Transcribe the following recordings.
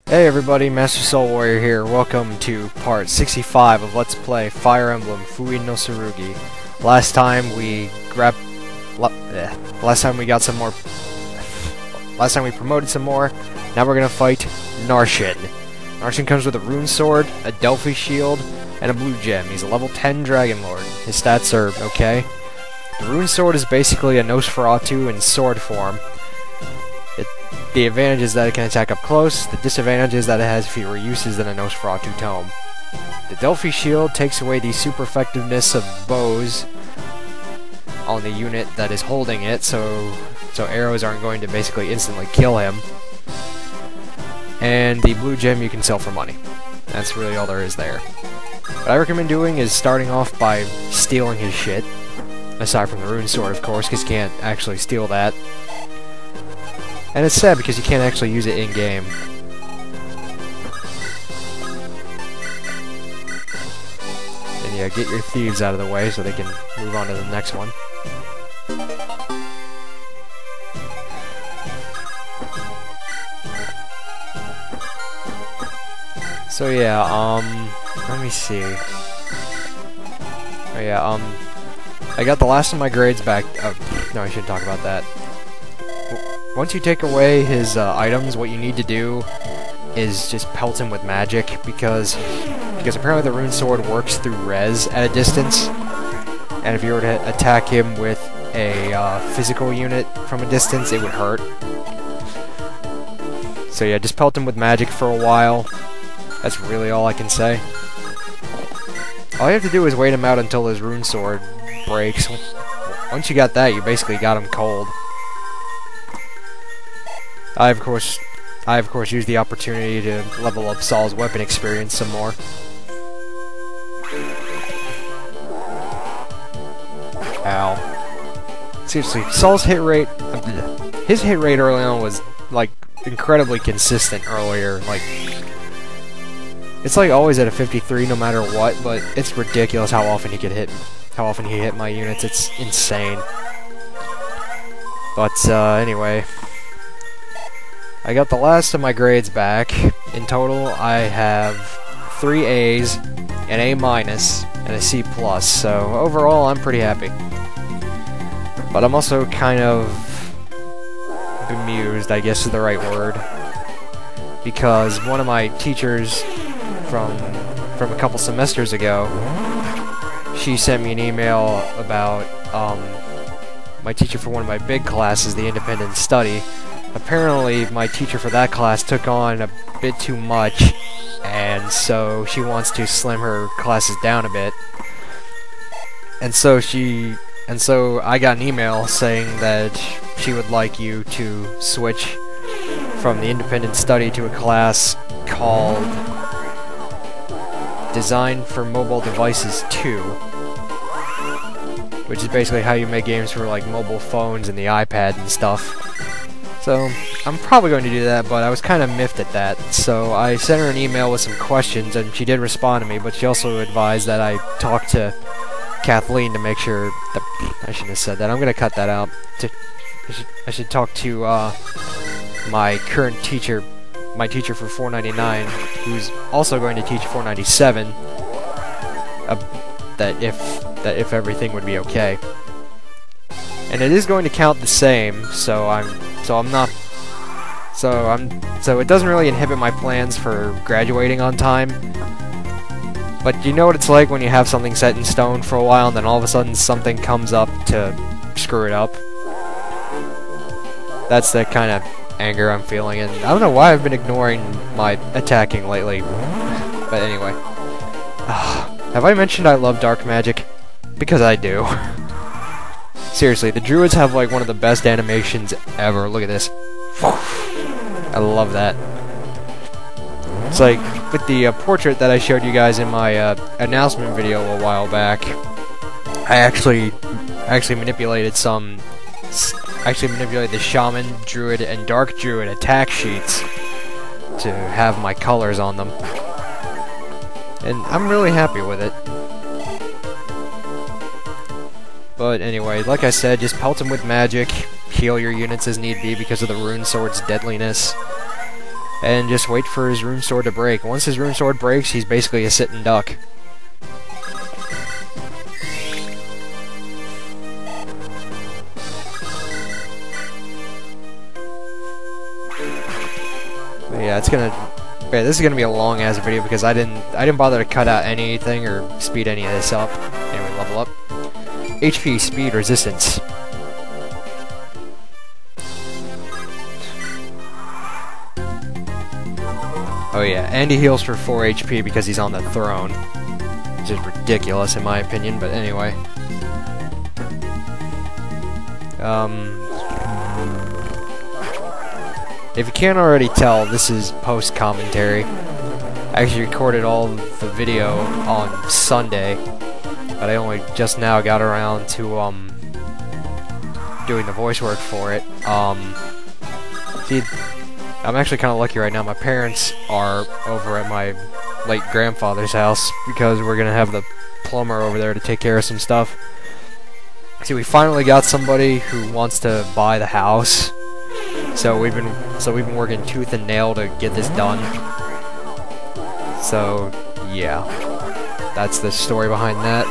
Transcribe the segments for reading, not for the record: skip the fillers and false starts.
Hey everybody, Master Soul Warrior here. Welcome to part 65 of Let's Play Fire Emblem Fui no Tsurugi. Last time we promoted some more. Now we're gonna fight Narshen. Narshen comes with a rune sword, a Delphi shield, and a blue gem. He's a level 10 Dragon Lord. His stats are okay. The rune sword is basically a Nosferatu in sword form. The advantage is that it can attack up close, the disadvantage is that it has fewer uses than a Nosferatu tome. The Delphi shield takes away the super effectiveness of bows on the unit that is holding it, so arrows aren't going to basically instantly kill him. And the blue gem you can sell for money. That's really all there is there. What I recommend doing is starting off by stealing his shit, aside from the rune sword of course, because you can't actually steal that. And it's sad because you can't actually use it in-game. And yeah, get your thieves out of the way so they can move on to the next one. So yeah, let me see. Oh yeah, I got the last of my grades back. Oh, no, I shouldn't talk about that. Once you take away his items, what you need to do is just pelt him with magic, because apparently the rune sword works through res at a distance, and if you were to attack him with a physical unit from a distance, it would hurt. So yeah, just pelt him with magic for a while. That's really all I can say. All you have to do is wait him out until his rune sword breaks. Once you got that, you basically got him cold. I of course used the opportunity to level up Saul's weapon experience some more. Ow. Seriously, Saul's hit rate, his hit rate early on was like incredibly consistent earlier. Like, it's like always at a 53 no matter what, but it's ridiculous how often he hit my units. It's insane. But anyway, I got the last of my grades back. In total, I have 3 A's, an A-, and a C+, so overall I'm pretty happy. But I'm also kind of bemused, I guess is the right word, because one of my teachers from a couple semesters ago, she sent me an email about my teacher for one of my big classes, the independent study. Apparently, my teacher for that class took on a bit too much, and so she wants to slim her classes down a bit. And so I got an email saying that she would like you to switch from the independent study to a class called Design for Mobile Devices 2, which is basically how you make games for like mobile phones and the iPad and stuff. So, I'm probably going to do that, but I was kind of miffed at that. So, I sent her an email with some questions, and she did respond to me, but she also advised that I talk to Kathleen to make sure that... I shouldn't have said that. I'm going to cut that out. I should talk to my current teacher, my teacher for 499, who's also going to teach 497, that if everything would be okay. And it is going to count the same, so it doesn't really inhibit my plans for graduating on time. But you know what it's like when you have something set in stone for a while and then all of a sudden something comes up to screw it up. That's the kind of anger I'm feeling, and I don't know why I've been ignoring my attacking lately. But anyway. Have I mentioned I love dark magic? Because I do. Seriously, the druids have like one of the best animations ever. Look at this. I love that. It's like with the portrait that I showed you guys in my announcement video a while back. I actually manipulated the shaman, druid, and dark druid attack sheets to have my colors on them, and I'm really happy with it. But anyway, like I said, just pelt him with magic, heal your units as need be because of the rune sword's deadliness. and just wait for his rune sword to break. Once his rune sword breaks, he's basically a sitting duck. But yeah, this is gonna be a long ass video because I didn't bother to cut out anything or speed any of this up. Anyway, level up. HP, speed, resistance. Oh yeah, and he heals for 4 HP because he's on the throne. Which is ridiculous in my opinion, but anyway. If you can't already tell, this is post-commentary. I actually recorded all the video on Sunday, but I only just now got around to doing the voice work for it. See, I'm actually kind of lucky right now. My parents are over at my late grandfather's house because we're gonna have the plumber over there to take care of some stuff. See, we finally got somebody who wants to buy the house, so we've been working tooth and nail to get this done. So yeah, that's the story behind that.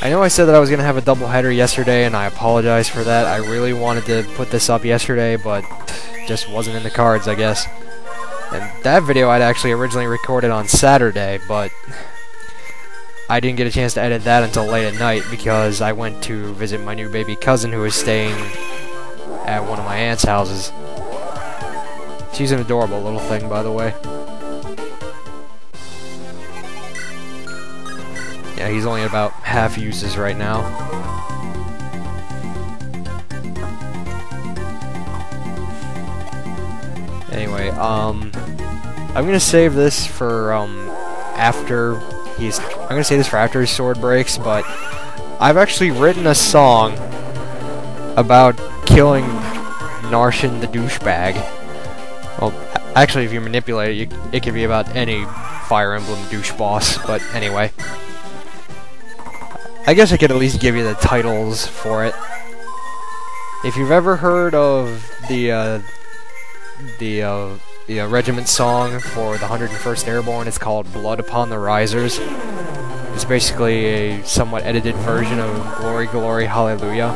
I know I said that I was going to have a doubleheader yesterday, and I apologize for that. I really wanted to put this up yesterday, but just wasn't in the cards, I guess. And that video I'd actually originally recorded on Saturday, but I didn't get a chance to edit that until late at night because I went to visit my new baby cousin who was staying at one of my aunt's houses. She's an adorable little thing, by the way. Yeah, he's only about half uses right now. Anyway, I'm gonna save this for after his sword breaks, but I've actually written a song about killing Narshen the Douchebag. Well, actually, if you manipulate it, it could be about any Fire Emblem douche boss, but anyway. I guess I could at least give you the titles for it. If you've ever heard of the regiment song for the 101st Airborne, it's called Blood Upon the Risers. It's basically a somewhat edited version of Glory, Glory, Hallelujah,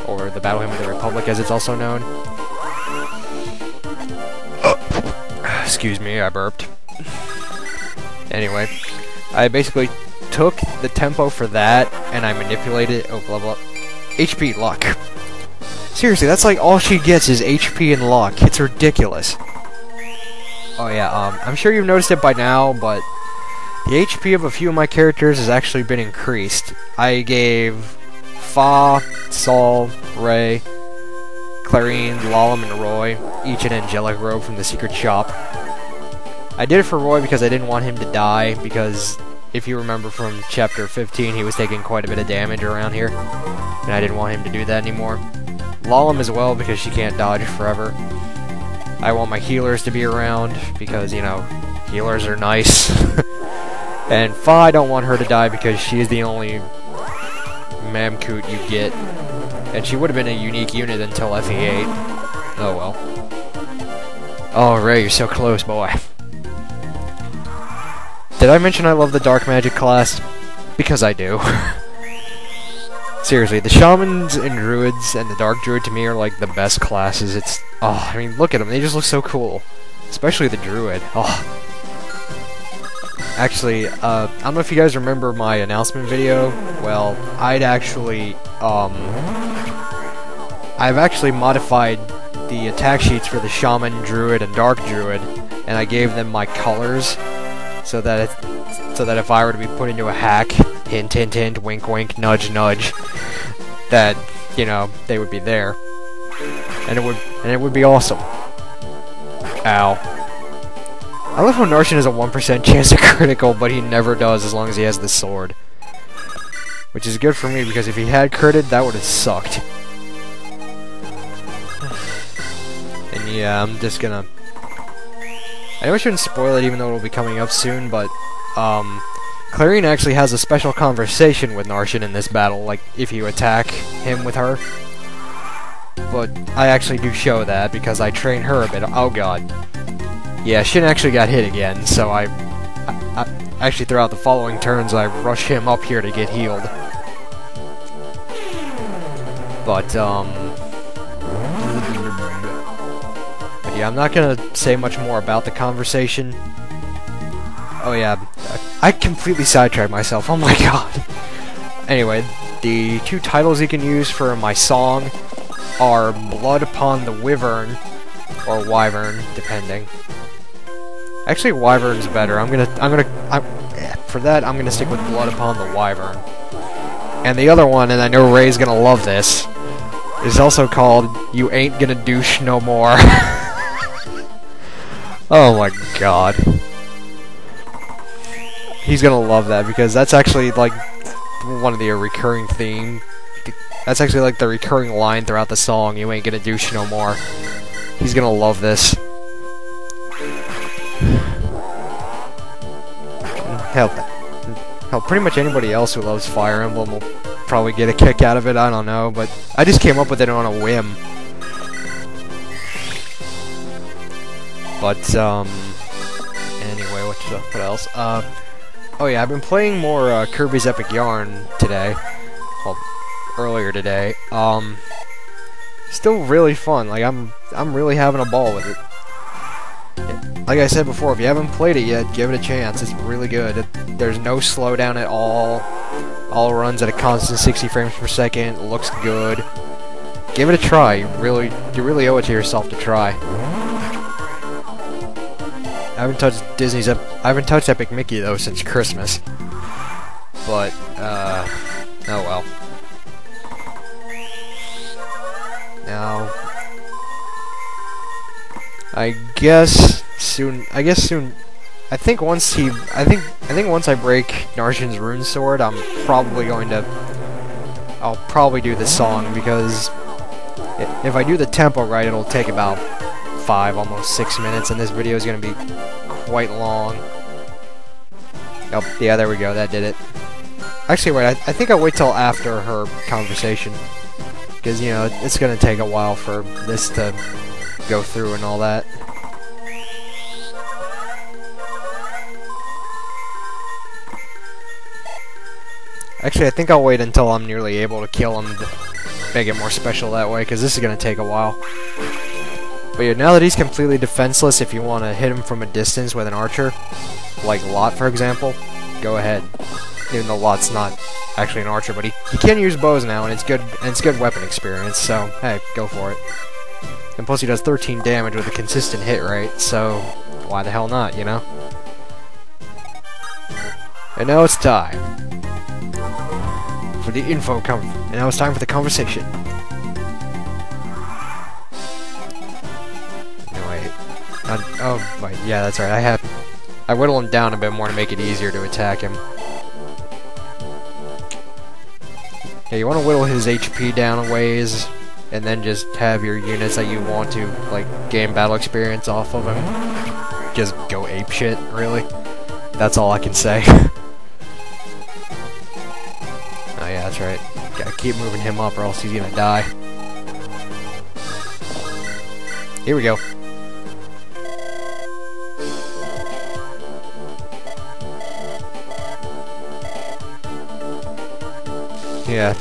or the Battle Hymn of the Republic as it's also known. Excuse me, I burped. Anyway, I basically took the tempo for that and I manipulated it. Oh, level up. HP, luck. Seriously, that's like all she gets is HP and luck. It's ridiculous. Oh yeah, I'm sure you've noticed it by now, but the HP of a few of my characters has actually been increased. I gave Fa, Sol, Ray, Clarine, Lalem, and Roy each an angelic robe from the secret shop. I did it for Roy because I didn't want him to die, because if you remember from chapter 15, he was taking quite a bit of damage around here, and I didn't want him to do that anymore. Lalem as well, because she can't dodge forever. I want my healers to be around, because, you know, healers are nice. And Fa, I don't want her to die, because she is the only Mamcoot you get. And she would have been a unique unit until FE8. Oh well. Oh, Ray, you're so close, boy. Did I mention I love the Dark Magic class? Because I do. Seriously, the Shamans and Druids and the Dark Druid to me are like the best classes. It's... oh, I mean, look at them. They just look so cool. Especially the Druid. Oh. Actually, I don't know if you guys remember my announcement video. Well, I've actually modified the attack sheets for the Shaman, Druid, and Dark Druid, and I gave them my colors. So that if I were to be put into a hack, hint, hint, hint, wink, wink, nudge, nudge, that, you know, they would be there, and it would be awesome. Ow! I love how Narshen has a 1% chance of critical, but he never does as long as he has the sword, which is good for me because if he had critted, that would have sucked. And yeah, I'm just gonna. I know I shouldn't spoil it even though it'll be coming up soon, but, Clarine actually has a special conversation with Narshen in this battle, like, if you attack him with her. but I actually do show that because I train her a bit. Oh god. Yeah, Shin actually got hit again, so I actually throughout the following turns I rush him up here to get healed. But yeah, I'm not gonna say much more about the conversation. Oh yeah, I completely sidetracked myself, oh my god. Anyway, the two titles you can use for my song are Blood Upon the Wyvern, or Wyvern, depending. Actually, Wyvern's better. For that, I'm gonna stick with Blood Upon the Wyvern. And the other one, and I know Ray's gonna love this, is also called You Ain't Gonna Douche No More. Oh my god. He's gonna love that, because that's actually, like, one of the recurring theme. That's actually, like, the recurring line throughout the song, You Ain't Gonna Douche No More. He's gonna love this. Hell, pretty much anybody else who loves Fire Emblem will probably get a kick out of it, I don't know, but I just came up with it on a whim. But, anyway, what else? Oh yeah, I've been playing more, Kirby's Epic Yarn today. Well, earlier today. Still really fun, like, I'm really having a ball with it. Like I said before, if you haven't played it yet, give it a chance, it's really good. There's no slowdown at all. All runs at a constant 60 frames per second, it looks good. Give it a try, you really owe it to yourself to try. I haven't touched Epic Mickey though since Christmas. But, oh well. Now, I guess soon, I think once I break Narshen's rune sword, I'll probably do the song, because if I do the tempo right, it'll take about 5, almost 6 minutes, and this video is going to be quite long. Oh, yeah, there we go, that did it. Actually, wait, I think I'll wait till after her conversation, because, you know, it's going to take a while for this to go through and all that. Actually, I think I'll wait until I'm nearly able to kill him to make it more special that way, because this is going to take a while. But yeah, now that he's completely defenseless, if you want to hit him from a distance with an archer, like Lot, for example, go ahead. Even though Lot's not actually an archer, but he can use bows now, and it's good weapon experience, so, hey, go for it. And plus he does 13 damage with a consistent hit rate, so why the hell not, you know? And now it's time for the and now it's time for the conversation. No, wait. Oh, wait, yeah, that's right, I whittle him down a bit more to make it easier to attack him. Yeah, you want to whittle his HP down a ways, and then just have your units that you want to, like, gain battle experience off of him. Just go apeshit, really. That's all I can say. Oh yeah, that's right. Gotta keep moving him up or else he's gonna die. Here we go. Yeah.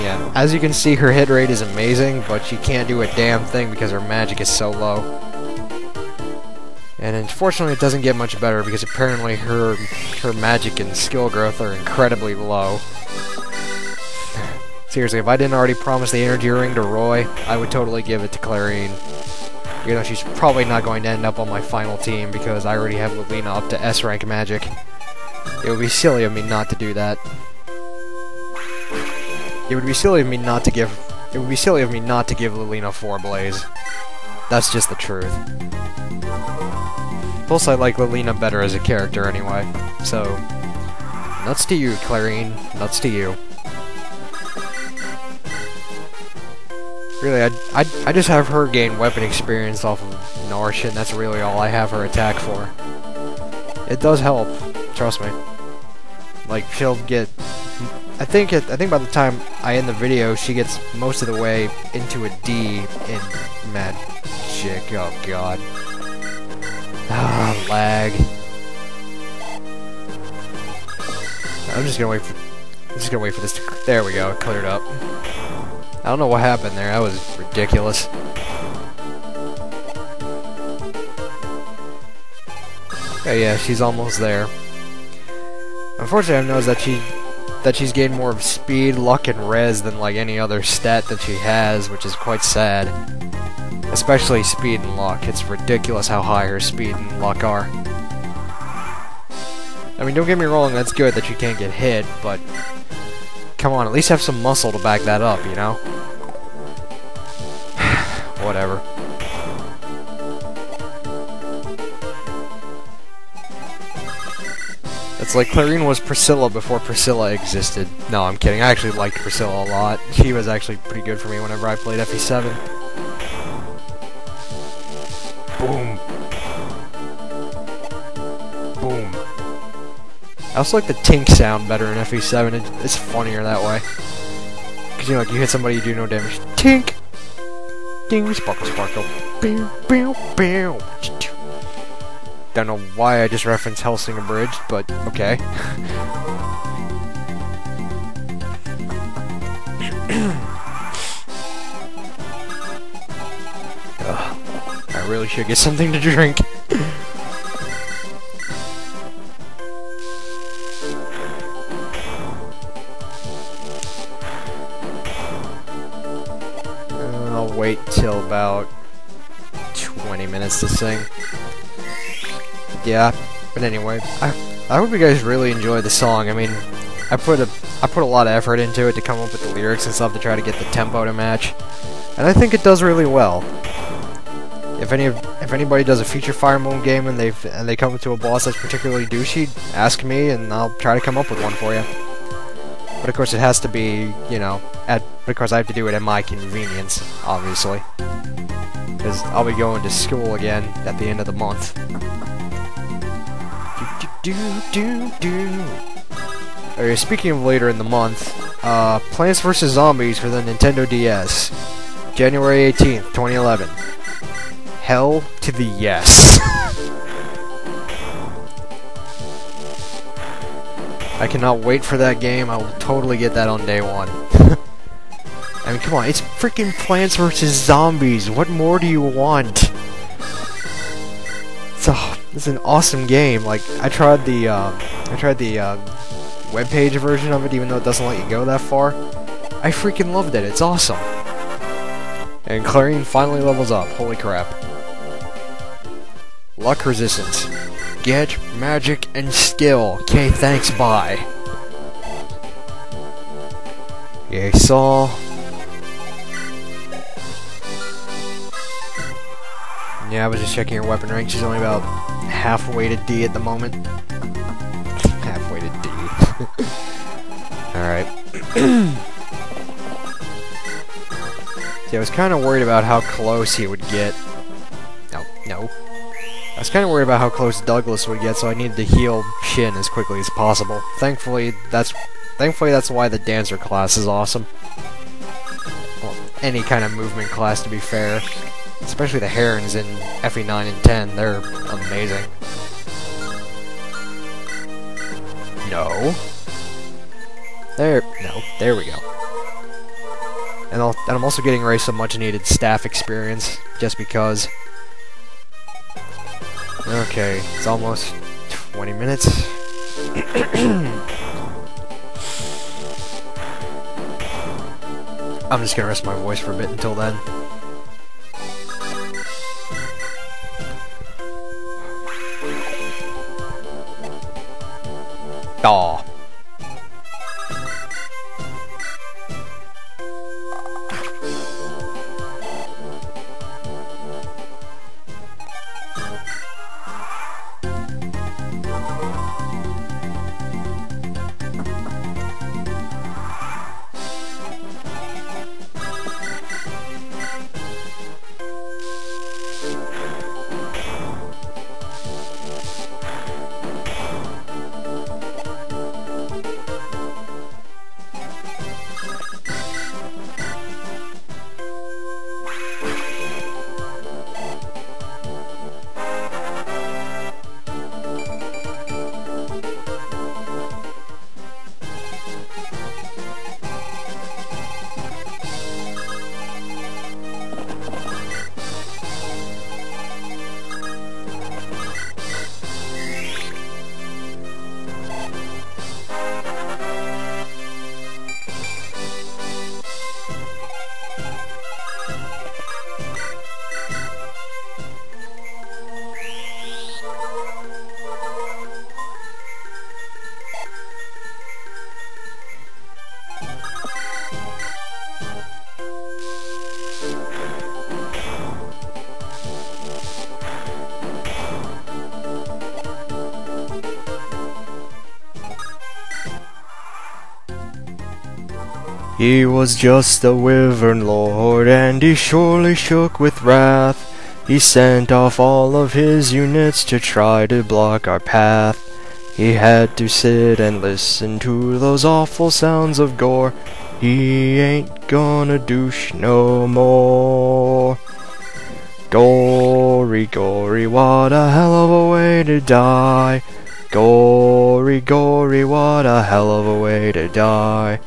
Yeah. As you can see, her hit rate is amazing, but she can't do a damn thing because her magic is so low. And unfortunately, it doesn't get much better because apparently her magic and skill growth are incredibly low. Seriously, if I didn't already promise the energy ring to Roy, I would totally give it to Clarine. You know, she's probably not going to end up on my final team because I already have Lilina up to S rank magic. It would be silly of me not to do that. It would be silly of me not to give Lilina 4 Blaze. That's just the truth. Plus, I like Lilina better as a character anyway. So, nuts to you, Clarine. Nuts to you. Really, I just have her gain weapon experience off of Narshen. That's really all I have her attack for. It does help, trust me. Like, she'll get... I think by the time I end the video, she gets most of the way into a D in magic. Oh god. Ah, lag. I'm just gonna wait for this to. There we go. It cleared up. I don't know what happened there. That was ridiculous. Okay, yeah, she's almost there. Unfortunately, I've noticed that she's gained more of speed, luck, and res than like any other stat that she has, which is quite sad. Especially speed and luck. It's ridiculous how high her speed and luck are. I mean, don't get me wrong, that's good that you can't get hit, but come on, at least have some muscle to back that up, you know? Whatever. It's like Clarine was Priscilla before Priscilla existed. No, I'm kidding. I actually liked Priscilla a lot. She was actually pretty good for me whenever I played FE7. Boom. Boom. I also like the tink sound better in FE7. It's funnier that way. Because, you know, like, you hit somebody, you do no damage. Tink! Ding, sparkle, sparkle. Boom, boom, boom. Don't know why I just referenced Helsing Abridged, but okay. I really should get something to drink. I'll wait till about 20 minutes to sing. Yeah, but anyway, I hope you guys really enjoy the song. I mean, I put a lot of effort into it to come up with the lyrics and stuff to try to get the tempo to match, and I think it does really well. If anybody does a future Fire Emblem game and they come to a boss that's particularly douchey, ask me and I'll try to come up with one for you. But of course, it has to be, you know, because I have to do it at my convenience, obviously, because I'll be going to school again at the end of the month. Alright, speaking of later in the month, Plants vs. Zombies for the Nintendo DS, January 18th, 2011. Hell to the yes. I cannot wait for that game. I will totally get that on day one. I mean, come on, it's freaking Plants vs. Zombies. What more do you want? It's an awesome game. Like, I tried the webpage version of it, even though it doesn't let you go that far. I freaking loved it. It's awesome. And Clarine finally levels up. Holy crap. Luck resistance. Get magic and skill. Okay, thanks, bye. Yay, Saw. Yeah, I was just checking her weapon rank. She's only about halfway to D at the moment. Halfway to D. Alright. See, I was kind of worried about how close he would get. No. I was kind of worried about how close Douglas would get, so I needed to heal Shin as quickly as possible. Thankfully, that's why the Dancer class is awesome. Well, any kind of movement class, to be fair. Especially the Herons in FE9 and 10, they're amazing. No. There we go. And I'm also getting Ray some much needed staff experience, just because. Okay, it's almost 20 minutes. I'm just gonna rest my voice for a bit until then. Aw. He was just the Wyvern Lord, and he surely shook with wrath. He sent off all of his units to try to block our path. He had to sit and listen to those awful sounds of gore. He ain't gonna douche no more. Gory, gory, what a hell of a way to die. Gory, gory, what a hell of a way to die.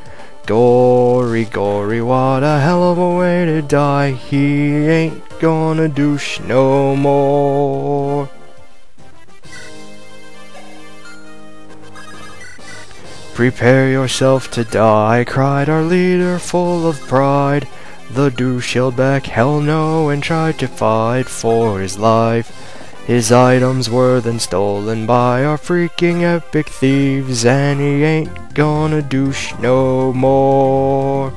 Gory, gory, what a hell of a way to die. He ain't gonna douche no more. Prepare yourself to die, cried our leader full of pride. The douche yelled back, hell no, and tried to fight for his life. His items were then stolen by our freaking epic thieves, and he ain't gonna douche no more.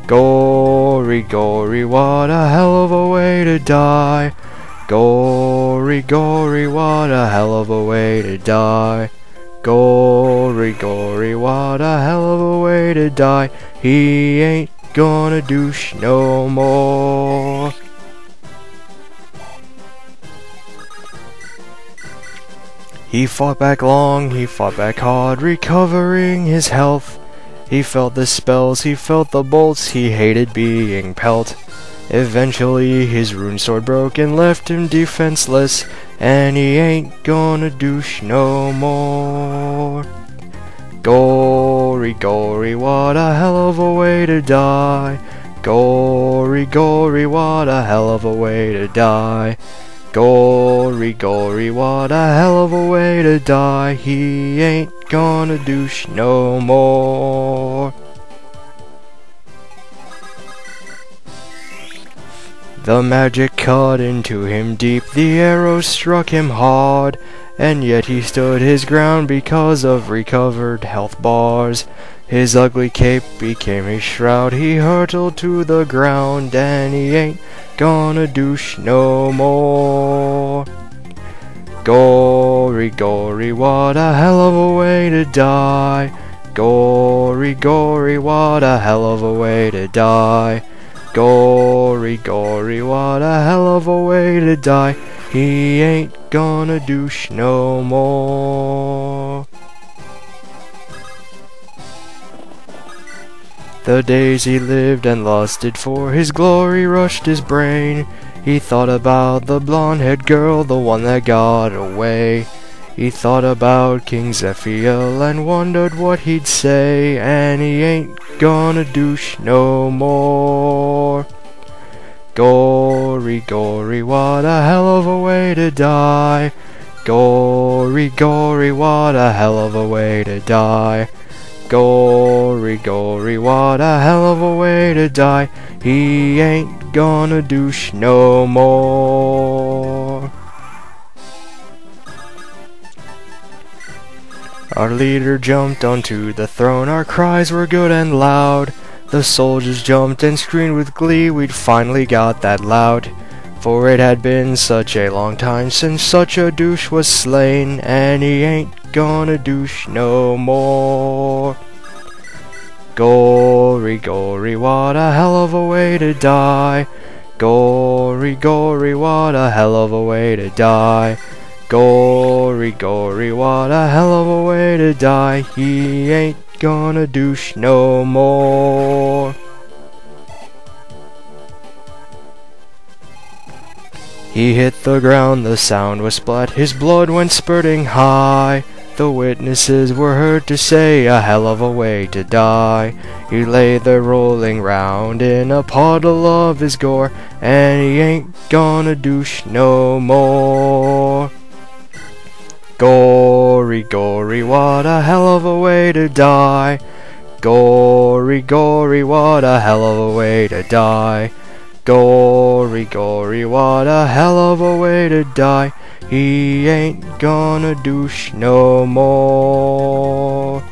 Gory, gory, what a hell of a way to die. Gory, gory, what a hell of a way to die. Gory, gory, what a hell of a way to die. He ain't gonna douche no more. He fought back long, he fought back hard, recovering his health. He felt the spells, he felt the bolts, he hated being pelt. Eventually his rune sword broke and left him defenseless, and he ain't gonna douche no more. Gory, gory, what a hell of a way to die. Gory, gory, what a hell of a way to die. Gory, gory, what a hell of a way to die. He ain't gonna douche no more. The magic cut into him deep, the arrow struck him hard, and yet he stood his ground because of recovered health bars. His ugly cape became a shroud, he hurtled to the ground, and he ain't gonna douche no more. Gory, gory, what a hell of a way to die. Gory, gory, what a hell of a way to die. Gory, gory, what a hell of a way to die. He ain't gonna douche no more. The days he lived and lusted for his glory rushed his brain. He thought about the blonde-haired girl, the one that got away. He thought about King Zephiel and wondered what he'd say, and he ain't gonna douche no more. Gory, gory, what a hell of a way to die. Gory, gory, what a hell of a way to die. Gory, gory, what a hell of a way to die. He ain't gonna douche no more. Our leader jumped onto the throne, our cries were good and loud. The soldiers jumped and screamed with glee, we'd finally got that loud. For it had been such a long time since such a douche was slain, and he ain't gonna douche no more. Gory, gory, what a hell of a way to die. Gory, gory, what a hell of a way to die. Gory, gory, what a hell of a way to die. He ain't gonna douche no more. He hit the ground, the sound was splat, his blood went spurting high. The witnesses were heard to say, a hell of a way to die. He lay there rolling round in a puddle of his gore, and he ain't gonna douche no more. Gory, gory, what a hell of a way to die. Gory, gory, what a hell of a way to die. Gory, gory, what a hell of a way to die. He ain't gonna douche no more.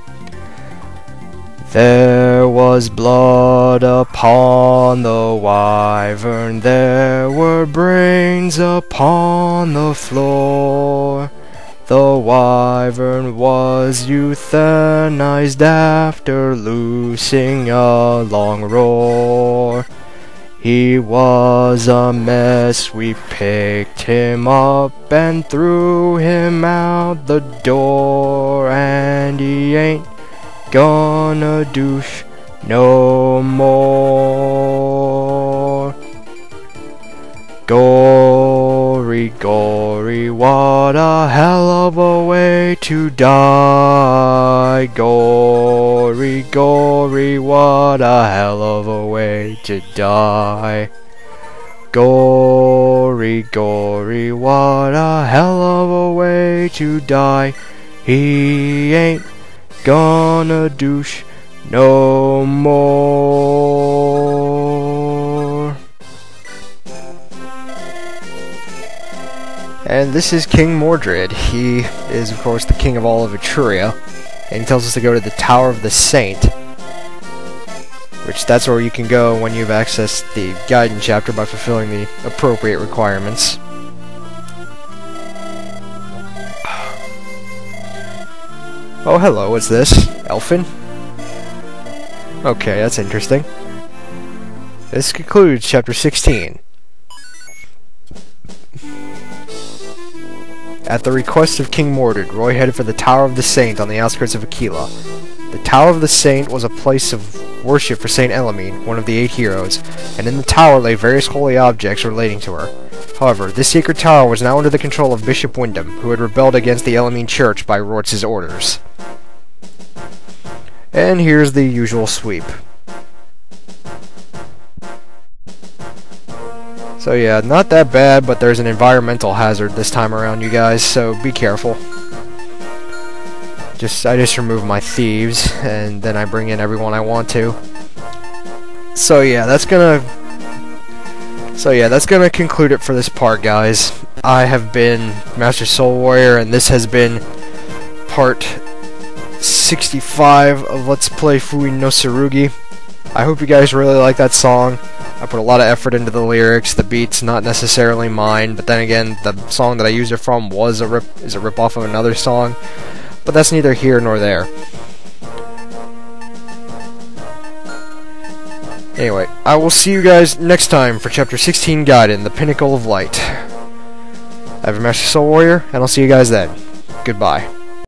There was blood upon the wyvern, there were brains upon the floor. The wyvern was euthanized after loosing a long roar. He was a mess, we picked him up and threw him out the door. And he ain't gonna douche no more. Gory, gory, what a hell of a way to die. Gory, gory, what a hell of a way to die. Gory, gory, what a hell of a way to die. He ain't gonna douche no more. And this is King Mordred. He is, of course, the king of all of Etruria, and he tells us to go to the Tower of the Saint, which that's where you can go when you've accessed the Guidance chapter by fulfilling the appropriate requirements. Oh, hello, what's this? Elfin? Okay, that's interesting. This concludes Chapter 16. At the request of King Mordred, Roy headed for the Tower of the Saint on the outskirts of Aquila. The Tower of the Saint was a place of worship for Saint Elamine, one of the 8 heroes, and in the tower lay various holy objects relating to her. However, this sacred tower was now under the control of Bishop Wyndham, who had rebelled against the Elamine Church by Rort's orders. And here's the usual sweep. So yeah, not that bad, but there's an environmental hazard this time around, you guys, so be careful. I just remove my thieves, and then I bring in everyone I want to. So yeah, that's gonna conclude it for this part, guys. I have been Master Soul Warrior, and this has been part 65 of Let's Play Fui no Tsurugi. I hope you guys really like that song. I put a lot of effort into the lyrics. The beat's not necessarily mine, but then again, the song that I used it from is a rip off of another song. But that's neither here nor there. Anyway, I will see you guys next time for Chapter 16 Gaiden, the Pinnacle of Light. I've been Master Soul Warrior, and I'll see you guys then. Goodbye.